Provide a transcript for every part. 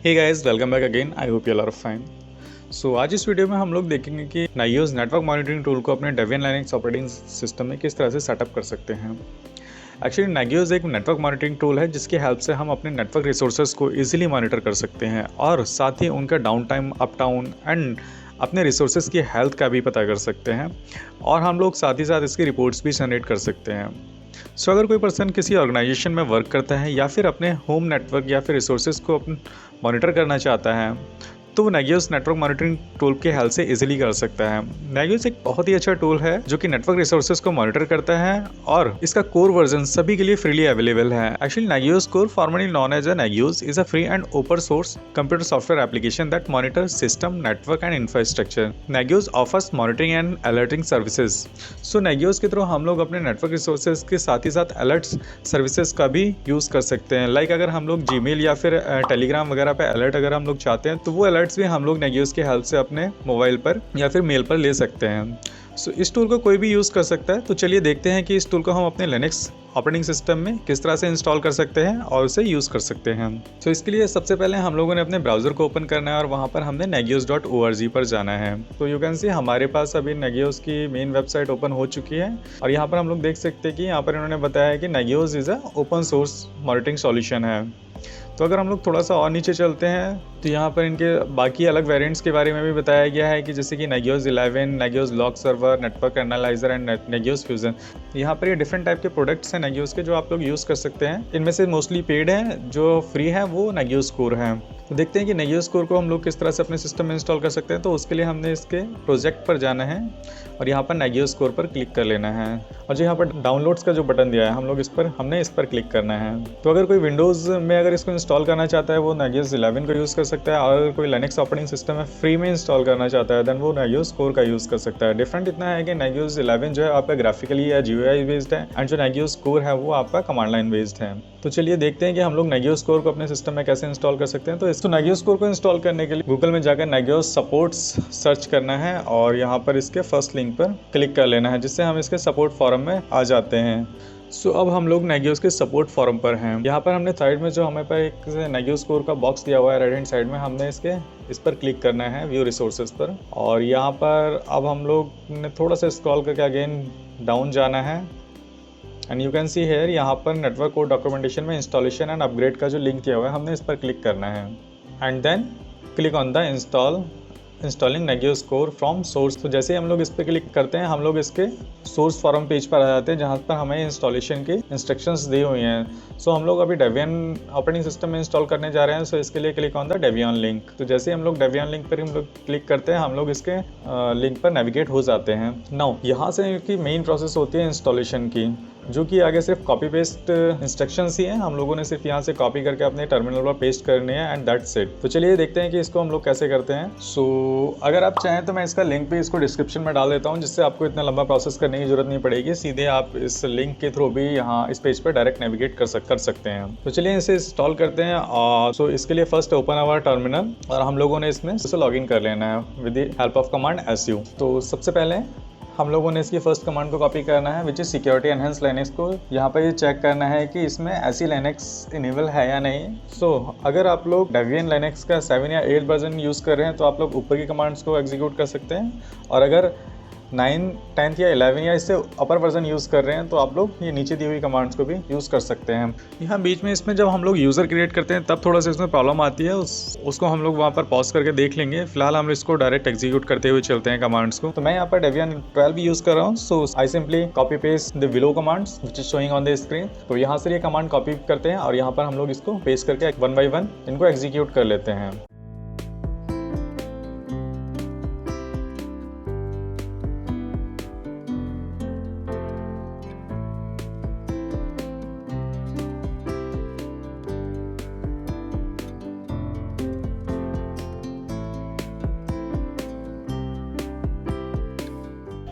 Hey guys, welcome back again. I hope you are fine. So आज इस video में हम लोग देखेंगे कि नाइयोस नेटवर्क मॉनिटरिंग टूल को अपने डेबियन लाइनक्स ऑपरेटिंग सिस्टम में किस तरह से सेटअप कर सकते हैं। एक्चुअली नाइयोस एक नेटवर्क मॉनिटरिंग टूल है जिसकी हेल्प से हम अपने नेटवर्क रिसोर्सेज को इजीली मॉनिटर कर सकते हैं और साथ ही उनका down time, up down and अपने रिसोर्सेज की हेल्थ का भी पता कर सकते हैं और हम लोग साथ ही साथ इसकी रिपोर्ट्स भी जनरेट कर सकते हैं। सो अगर कोई पर्सन किसी ऑर्गेनाइजेशन में वर्क करता है या फिर अपने होम नेटवर्क या फिर रिसोर्सेज को अपन मॉनिटर करना चाहता है तो वो नाइयोस नेटवर्क मॉनिटरिंग टूल के हेल्प से इजीली कर सकता है। नाइयोस एक बहुत ही अच्छा टूल है जो कि नेटवर्क रिसोर्सेज को मॉनिटर करता है और इसका कोर वर्जन सभी के लिए फ्रीली अवेलेबल है। Actually Nagios core, formerly known as Nagios, is a free and open source computer software application that monitor system, network and infrastructure. Nagios offers monitoring and alerting services. So Nagios के through हम लोग अपने network resources के साथ ही साथ alert services का भी use कर सकते हैं। लाइक अगर हम लोग जीमेल या फिर टेलीग्राम वगैरह पे अलर्ट अगर हम लोग चाहते हैं तो वो अलर्ट्स भी हम लोग नाइयोस के हेल्प से अपने मोबाइल पर या फिर मेल पर ले सकते हैं। सो इस टूल को कोई भी यूज़ कर सकता है। तो चलिए देखते हैं कि इस टूल को हम अपने लिनक्स ऑपरेटिंग सिस्टम में किस तरह से इंस्टॉल कर सकते हैं और उसे यूज़ कर सकते हैं। तो इसके लिए सबसे पहले हम लोगों ने अपने ब्राउज़र को ओपन करना है और वहाँ पर हमने nagios.org पर जाना है। तो यू कैन सी हमारे पास अभी नाइयोस की मेन वेबसाइट ओपन हो चुकी है और यहाँ पर हम लोग देख सकते हैं कि यहाँ पर इन्होंने बताया है कि Nagios is a open source monitoring solution है। तो अगर हम लोग थोड़ा सा और नीचे चलते हैं तो यहाँ पर इनके बाकी अलग वेरिएंट्स के बारे में भी बताया गया है कि जैसे कि Nagios 11, Nagios log server, network analyser and Nagios fusion. यहाँ पर ये डिफरेंट टाइप के प्रोडक्ट्स हैं नाइयोस के जो आप लोग यूज़ कर सकते हैं। इनमें से मोस्टली पेड हैं, जो फ्री है वो नाइयोस कोर है। तो देखते हैं कि नाइयोस कोर को हम लोग किस तरह से अपने सिस्टम में इंस्टॉल कर सकते हैं। तो उसके लिए हमने इसके प्रोजेक्ट पर जाना है और यहाँ पर नाइयोस कोर पर क्लिक कर लेना है और जो यहाँ पर डाउनलोड्स का जो बटन दिया है हमने इस पर क्लिक करना है। तो अगर कोई विंडोज़ में अगर इसको इंस्टॉल करना चाहता है वो नाइयोस 11 का यूज़ कर सकता है और अगर कोई लिनक्स ऑपरेटिंग सिस्टम है फ्री में इंस्टॉल करना चाहता है देन वो नाइयोस कोर का यूज़ कर सकता है। डिफरेंट इतना है कि नाइयोस 11 जो है आपका ग्राफिकली या GUI बेस्ड है एंड जो नाइयोस कोर है वो आपका कमांड लाइन बेस्ड है। तो चलिए देखते हैं कि हम लोग नाइयोस कोर को अपने सिस्टम में कैसे इंस्टॉल कर सकते हैं। तो इसको नाइयोस कोर को इंस्टॉल करने के लिए गूगल में जाकर नाइयोस सपोर्ट्स सर्च करना है और यहाँ पर इसके फर्स्ट लिंक पर क्लिक कर लेना है जिससे हम इसके सपोर्ट फॉरम में आ जाते हैं। सो अब हम लोग नाइयोस के सपोर्ट फॉरम पर हैं। यहाँ पर हमने साइड में जो हमें पर एक नाइयोस कोर का बॉक्स दिया हुआ है राइट हैंड साइड में, हमने इस पर क्लिक करना है व्यू रिसोर्सेज पर और यहाँ पर अब हम लोग ने थोड़ा सा स्क्रॉल करके अगेन डाउन जाना है and you can see here यहाँ पर नेटवर्क कोड डॉक्यूमेंटेशन में इंस्टॉलेशन एंड अपग्रेड का जो लिंक दिया हुआ है हमने इस पर क्लिक करना है and then click on the installing Nagios core from source. तो जैसे ही हम लोग इस पर क्लिक करते हैं हम लोग इसके सोर्स फॉरम पेज पर आ जाते हैं जहाँ पर हमें इंस्टॉलेशन की इंस्ट्रक्शंस दी हुई हैं। सो हम लोग अभी डेबियन ऑपरेटिंग सिस्टम में इंस्टॉल करने जा रहे हैं। सो इसके लिए click on the Debian link. तो जैसे ही हम लोग डेबियन लिंक पर हम लोग क्लिक करते हैं हम लोग इसके लिंक पर नेविगेट हो जाते हैं। नाउ यहाँ से की मेन प्रोसेस होती है इंस्टॉलेशन की, जो कि आगे सिर्फ कॉपी पेस्ट इंस्ट्रक्शंस ही हैं। हम लोगों ने सिर्फ यहाँ से कॉपी करके अपने टर्मिनल पर पेस्ट करने हैं एंड दैट्स इट। तो चलिए देखते हैं कि इसको हम लोग कैसे करते हैं। सो अगर आप चाहें तो मैं इसका लिंक भी इसको डिस्क्रिप्शन में डाल देता हूँ जिससे आपको इतना लंबा प्रोसेस करने की जरूरत नहीं पड़ेगी। सीधे आप इस लिंक के थ्रू भी यहाँ इस पेज पर डायरेक्ट नेविगेट कर सकते हैं। तो चलिए इसे इंस्टॉल करते हैं। सो इसके लिए फर्स्ट ओपन आवर टर्मिनल और हम लोगों ने इसमें लॉग इन कर लेना है with the help of command su। तो सबसे पहले हम लोगों ने इसकी फर्स्ट कमांड को कॉपी करना है which is security enhance Linux को। यहाँ पर ये चेक करना है कि इसमें ऐसी लिनक्स इनेबल है या नहीं। सो अगर आप लोग डेबियन लिनक्स का 7 या 8 वर्जन यूज़ कर रहे हैं तो आप लोग ऊपर की कमांड्स को एग्जीक्यूट कर सकते हैं और अगर 9, 10 या 11 या इससे अपर वर्जन यूज़ कर रहे हैं तो आप लोग ये नीचे दी हुई कमांड्स को भी यूज़ कर सकते हैं। यहाँ बीच में इसमें जब हम लोग यूज़र क्रिएट करते हैं तब थोड़ा सा इसमें प्रॉब्लम आती है, उसको हम लोग वहाँ पर पॉज करके देख लेंगे। फिलहाल हम इसको डायरेक्ट एग्जीक्यूट करते हुए चलते हैं कमांड्स को। तो मैं यहाँ पर डेबियन 12 यूज़ कर रहा हूँ। So I simply copy paste the below commands which is showing on the screen. तो यहाँ से ये कमांड कॉपी करते हैं और यहाँ पर हम लोग इसको पेस्ट करके 1 by 1 इनको एग्जीक्यूट कर लेते हैं।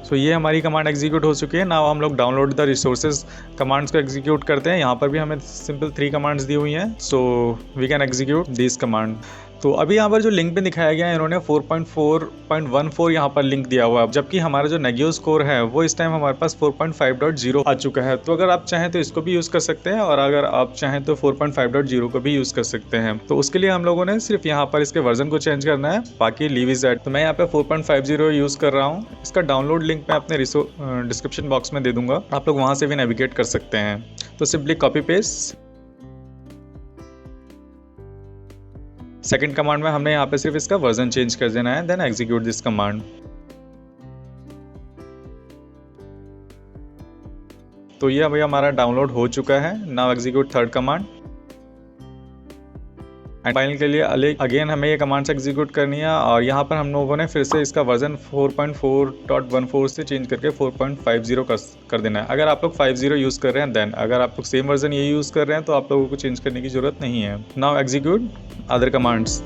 तो ये हमारी कमांड एग्जीक्यूट हो चुकी है। नाउ हम लोग डाउनलोड द रिसोर्सेज कमांड्स को एग्जीक्यूट करते हैं। यहाँ पर भी हमें सिंपल 3 कमांड्स दी हुई हैं। So we can execute this command. तो अभी यहाँ पर जो लिंक पे दिखाया गया है, इन्होंने 4.4.14 यहाँ पर लिंक दिया हुआ है, जबकि हमारा जो नेगियो स्कोर है वो इस टाइम हमारे पास 4.5.0 आ चुका है। तो अगर आप चाहें तो इसको भी यूज़ कर सकते हैं, और अगर आप चाहें तो 4.5.0 को भी यूज़ कर सकते हैं। तो उसके लिए हम लोगों ने सिर्फ यहाँ पर इसके वर्जन को चेंज करना है, बाकी लीव इज एट। तो मैं यहाँ पे 4.50 यूज़ कर रहा हूँ। इसका डाउनलोड लिंक मैं अपने डिस्क्रिप्शन बॉक्स में दे दूंगा, आप लोग वहाँ से भी नेविगेट कर सकते हैं। तो simply copy paste. Second command में हमने यहाँ पे सिर्फ इसका वर्जन चेंज कर देना है, देन एग्जीक्यूट दिस कमांड। तो ये अभी हमारा डाउनलोड हो चुका है। Now execute third command. And final के लिए अगेन हमें ये कमांड्स एग्जीक्यूट करनी है, और यहाँ पर हम लोगों ने फिर से इसका वर्जन 4.4.14 से चेंज करके 4.50 कर देना है। अगर आप लोग 50 यूज़ कर रहे हैं देन, अगर आप लोग सेम वर्जन ये यूज़ कर रहे हैं तो आप लोगों को चेंज करने की ज़रूरत नहीं है। Now execute other commands.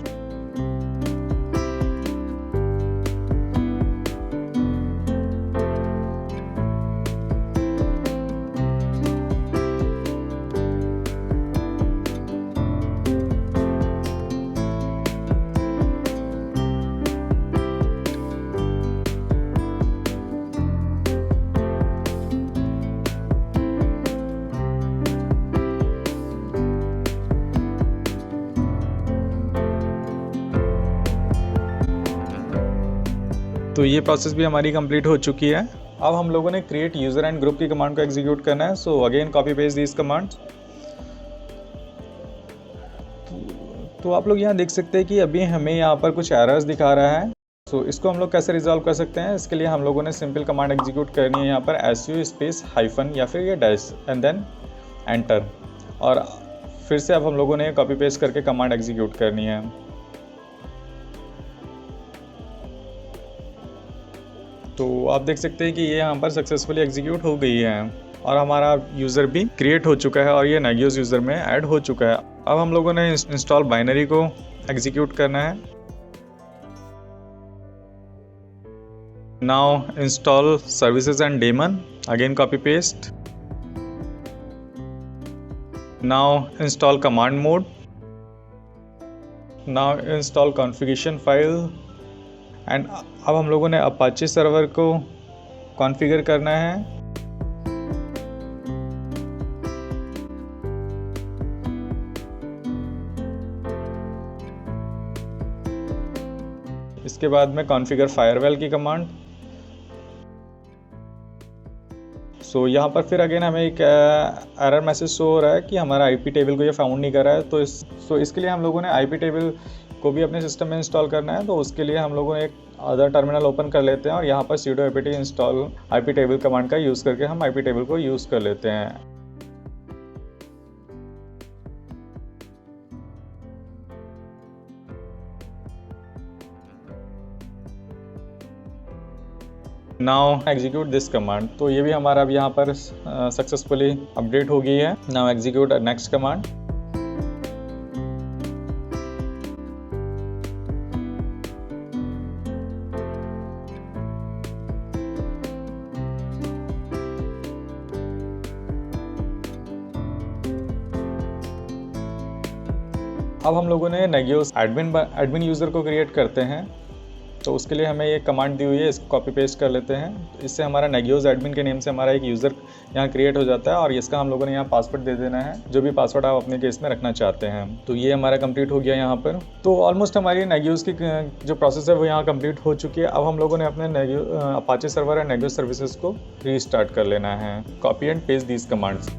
तो ये प्रोसेस भी हमारी कंप्लीट हो चुकी है। अब हम लोगों ने क्रिएट यूज़र एंड ग्रुप की कमांड को एग्जीक्यूट करना है। So again copy paste this command. तो आप लोग यहाँ देख सकते हैं कि अभी हमें यहाँ पर कुछ एरर्स दिखा रहा है। सो इसको हम लोग कैसे रिजॉल्व कर सकते हैं, इसके लिए हम लोगों ने सिंपल कमांड एग्जीक्यूट करनी है यहाँ पर SU स्पेस हाइफन या फिर ये डैश एंड देन एंटर, और फिर से अब हम लोगों ने कॉपी पेस्ट करके कमांड एग्जीक्यूट करनी है। तो आप देख सकते हैं कि ये यहाँ पर सक्सेसफुली एग्जीक्यूट हो गई है, और हमारा यूज़र भी क्रिएट हो चुका है और ये नेगियोस यूज़र में ऐड हो चुका है। अब हम लोगों ने इंस्टॉल बाइनरी को एग्जीक्यूट करना है। Now install services and daemon, again copy paste. Now install command mode. Now install configuration file. And अब हम लोगों ने अपाचे सर्वर को कॉन्फ़िगर करना है। इसके बाद में कॉन्फ़िगर फायरवॉल की कमांड। सो यहाँ पर फिर अगेन हमें एक एरर मैसेज शो हो रहा है कि हमारा IP टेबल को ये फाउंड नहीं कर रहा है। तो इसके लिए हम लोगों ने IP टेबल को भी अपने सिस्टम में इंस्टॉल करना है। तो उसके लिए हम लोगों ने एक अदर टर्मिनल ओपन कर लेते हैं, और यहाँ पर sudo apt install IP table command का यूज़ करके हम IP टेबल को यूज़ कर लेते हैं। Now execute this command. तो ये भी हमारा अब यहाँ पर सक्सेसफुली अपडेट हो गई है। Now execute next command. अब हम लोगों ने नेगियोस एडमिन यूज़र को क्रिएट करते हैं। तो उसके लिए हमें ये कमांड दी हुई है, इसको कॉपी पेस्ट कर लेते हैं। इससे हमारा नेगियोस एडमिन के नेम से हमारा एक यूज़र यहाँ क्रिएट हो जाता है, और इसका हम लोगों ने यहाँ पासवर्ड दे देना है, जो भी पासवर्ड आप अपने केस में रखना चाहते हैं। तो ये हमारा कंप्लीट हो गया यहाँ पर। तो ऑलमोस्ट हमारी नेगियोस की जो प्रोसेस है वो यहाँ कंप्लीट हो चुकी है। अब हम लोगों ने अपने अपाचे सर्वर और नेगियोस सर्विसेज को रीस्टार्ट कर लेना है। Copy and paste these commands.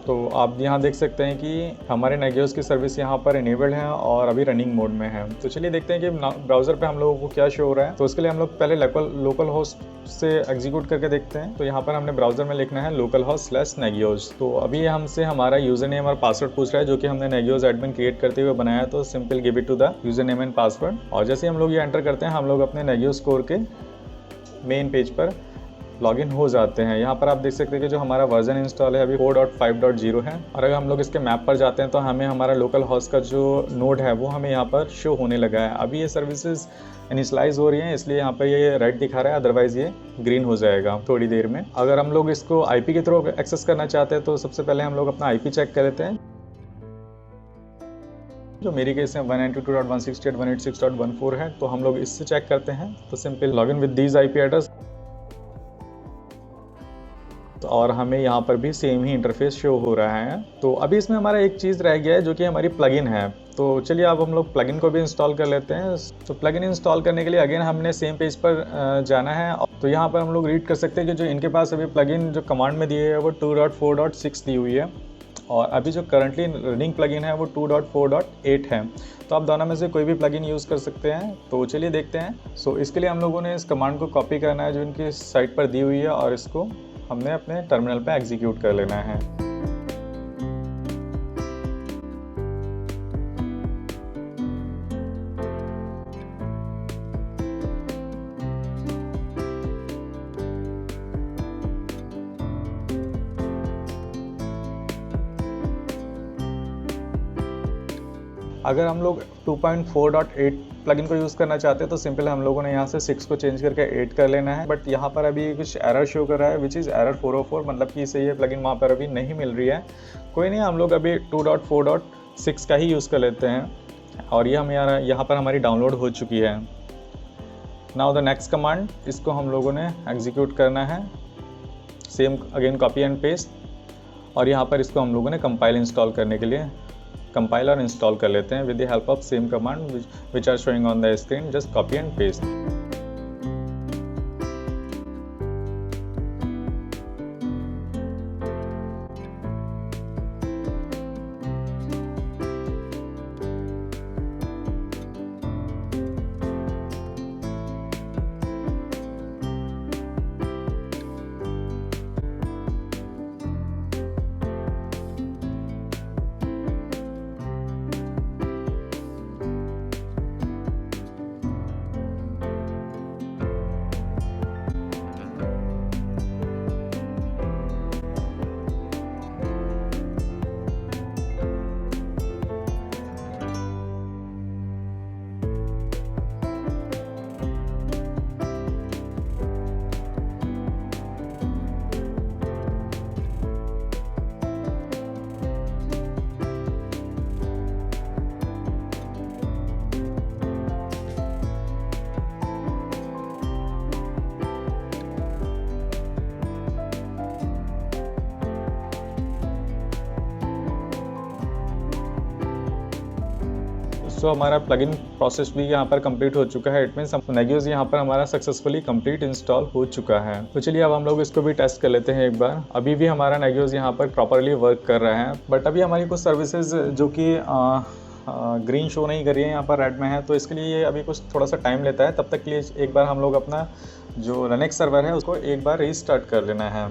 तो आप यहाँ देख सकते हैं कि हमारे नेगियोस की सर्विस यहाँ पर इनेबल्ड है और अभी रनिंग मोड में है। तो चलिए देखते हैं कि ब्राउज़र पे हम लोगों को क्या शो हो रहा है। तो उसके लिए हम लोग पहले लोकल होस्ट से एग्जीक्यूट करके देखते हैं। तो यहाँ पर हमने ब्राउज़र में लिखना है localhost/negios। तो अभी हमसे हमारा यूज़र नेम और पासवर्ड पूछ रहा है, जो कि हमने नेगियोस एडमिन क्रिएट करते हुए बनाया है। तो simple give it to the username and password, और जैसे हम लोग ये एंटर करते हैं, हम लोग अपने नेगियोस कोर के मेन पेज पर लॉगिन हो जाते हैं। यहाँ पर आप देख सकते हैं कि जो हमारा वर्जन इंस्टॉल है अभी 4.5.0 है, और अगर हम लोग इसके मैप पर जाते हैं तो हमें हमारा लोकल हॉस्ट का जो नोड है वो हमें यहाँ पर शो होने लगा है। अभी ये सर्विसेज इनिशलाइज हो रही हैं, इसलिए यहाँ पर ये रेड दिखा रहा है, अदरवाइज ये ग्रीन हो जाएगा थोड़ी देर में। अगर हम लोग इसको आईपी के थ्रू एक्सेस करना चाहते हैं तो सबसे पहले हम लोग अपना आईपी चेक कर लेते हैं। जो मेरी केस में 192.168.186.14 है, तो हम लोग इससे चेक करते हैं। तो simple login with these IP address, तो और हमें यहाँ पर भी सेम ही इंटरफेस शो हो रहा है। तो अभी इसमें हमारा एक चीज़ रह गया है जो कि हमारी प्लगइन है। तो चलिए अब हम लोग प्लगइन को भी इंस्टॉल कर लेते हैं। तो प्लगइन इंस्टॉल करने के लिए अगेन हमने सेम पेज पर जाना है। तो यहाँ पर हम लोग रीड कर सकते हैं कि जो इनके पास अभी प्लगइन जो कमांड में दी है वो 2.4.6 दी हुई है, और अभी जो करंटली रनिंग प्लगइन है वो 2.4.8 है। तो आप दोनों में से कोई भी प्लगइन यूज़ कर सकते हैं। तो चलिए देखते हैं। सो इसके लिए हम लोगों ने इस कमांड को कॉपी करना है जो इनकी साइट पर दी हुई है, और इसको हमने अपने टर्मिनल पे एग्जीक्यूट कर लेना है। अगर हम लोग 2.4.8 प्लगइन को यूज़ करना चाहते हैं तो सिंपल हम लोगों ने यहाँ से 6 को चेंज करके 8 कर लेना है। बट यहाँ पर अभी कुछ एरर शो कर रहा है विच इज़ एरर 404, मतलब कि इसे ये प्लगइन वहाँ पर अभी नहीं मिल रही है। कोई नहीं, हम लोग अभी 2.4.6 का ही यूज़ कर लेते हैं, और ये हम यहाँ पर हमारी डाउनलोड हो चुकी है। नाउ द नेक्स्ट कमांड, इसको हम लोगों ने एग्जीक्यूट करना है। Same again copy and paste, और यहाँ पर इसको हम लोगों ने कंपाइल इंस्टॉल करने के लिए कंपाइलर इंस्टॉल कर लेते हैं with the help of same command which are showing on the screen. Just copy and paste. So हमारा प्लगइन प्रोसेस भी यहाँ पर कंप्लीट हो चुका है। इट मीन्स नेगियोस यहाँ पर हमारा सक्सेसफुली कंप्लीट इंस्टॉल हो चुका है। तो चलिए अब हम लोग इसको भी टेस्ट कर लेते हैं एक बार। अभी भी हमारा नेगियोस यहाँ पर प्रॉपरली वर्क कर रहा है, बट अभी हमारी कुछ सर्विसेज जो कि ग्रीन शो नहीं कर रही है, यहाँ पर रेड में है। तो इसके लिए ये अभी कुछ थोड़ा सा टाइम लेता है। तब तक के लिए एक बार हम लोग अपना जो लिनक्स सर्वर है उसको एक बार रीस्टार्ट कर लेना है।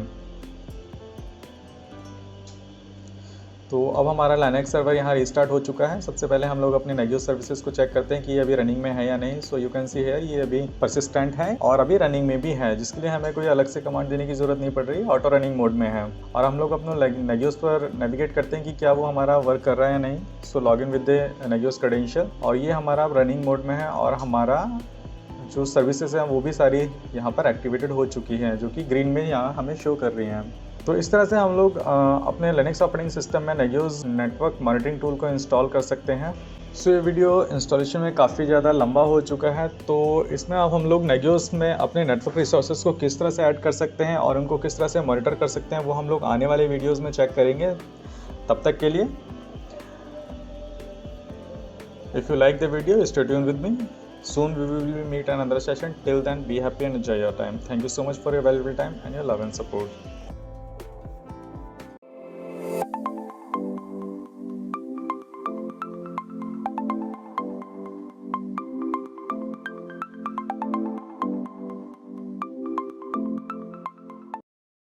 तो अब हमारा लिनक्स सर्वर यहाँ रिस्टार्ट हो चुका है। सबसे पहले हम लोग अपने नेगियोस सर्विसेज को चेक करते हैं कि ये अभी रनिंग में है या नहीं। So you can see here ये अभी परसिस्टेंट है और अभी रनिंग में भी है, जिसके लिए हमें कोई अलग से कमांड देने की जरूरत नहीं पड़ रही, ऑटो रनिंग मोड में है। और हम लोग अपने नेगियोस पर नेविगेट करते हैं कि क्या वो हमारा वर्क कर रहा है या नहीं। So log in with the Nagios credential, और ये हमारा रनिंग मोड में है, और हमारा जो सर्विसेज हैं वो भी सारी यहाँ पर एक्टिवेटेड हो चुकी हैं, जो कि ग्रीन में यहाँ हमें शो कर रही हैं। तो इस तरह से हम लोग अपने लिनक्स ऑपरेटिंग सिस्टम में नेगियोस नेटवर्क मॉनिटरिंग टूल को इंस्टॉल कर सकते हैं। सो ये वीडियो इंस्टॉलेशन में काफ़ी ज़्यादा लंबा हो चुका है, तो इसमें अब हम लोग नेगियोस में अपने नेटवर्क रिसोर्सेज को किस तरह से ऐड कर सकते हैं और उनको किस तरह से मॉनिटर कर सकते हैं वो हम लोग आने वाले वीडियोज़ में चेक करेंगे। तब तक के लिए if you like the video stay tuned with me. Soon we will meet another session. Till then, be happy and enjoy your time. Thank you so much for your valuable time and your love and support.